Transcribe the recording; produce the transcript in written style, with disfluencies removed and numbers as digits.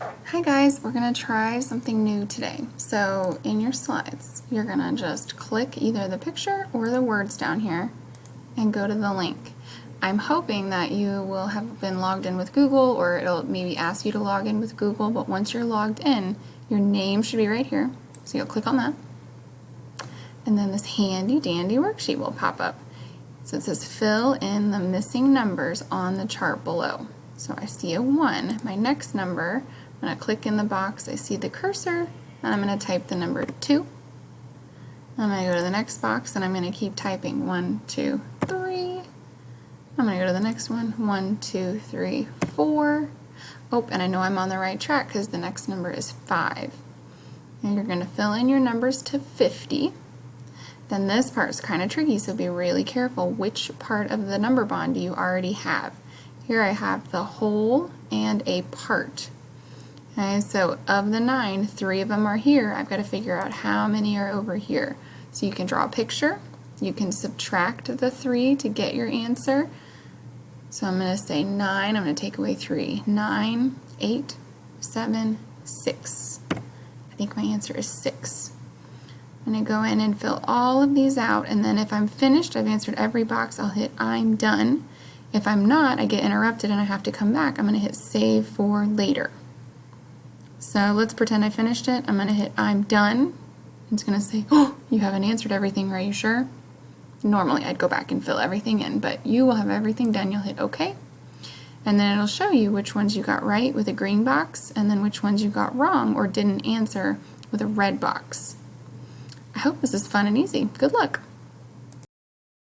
Hi guys, we're going to try something new today. So in your slides, you're going to just click either the picture or the words down here and go to the link. I'm hoping that you will have been logged in with Google, or it'll maybe ask you to log in with Google, but once you're logged in, your name should be right here. So you'll click on that. And then this handy dandy worksheet will pop up. So it says fill in the missing numbers on the chart below. So I see a 1. My next number, I'm going to click in the box, I see the cursor, and I'm going to type the number 2. I'm going to go to the next box, and I'm going to keep typing 1, 2, 3. I'm going to go to the next one, 1, 2, 3, 4. Oh, and I know I'm on the right track because the next number is 5. And you're going to fill in your numbers to 50. Then this part is kind of tricky, so be really careful which part of the number bond do you already have. Here I have the whole and a part. Okay, so of the 9, 3 of them are here. I've got to figure out how many are over here. So you can draw a picture. You can subtract the 3 to get your answer. So I'm going to say 9. I'm going to take away 3. 9, 8, 7, 6. I think my answer is 6. I'm going to go in and fill all of these out, and then if I'm finished, I've answered every box, I'll hit I'm done. If I'm not, I get interrupted and I have to come back. I'm going to hit save for later. So let's pretend I finished it. I'm going to hit I'm done. It's going to say, oh, you haven't answered everything, are you sure? Normally I'd go back and fill everything in, but you will have everything done. You'll hit OK. And then it'll show you which ones you got right with a green box, and then which ones you got wrong or didn't answer with a red box. I hope this is fun and easy. Good luck.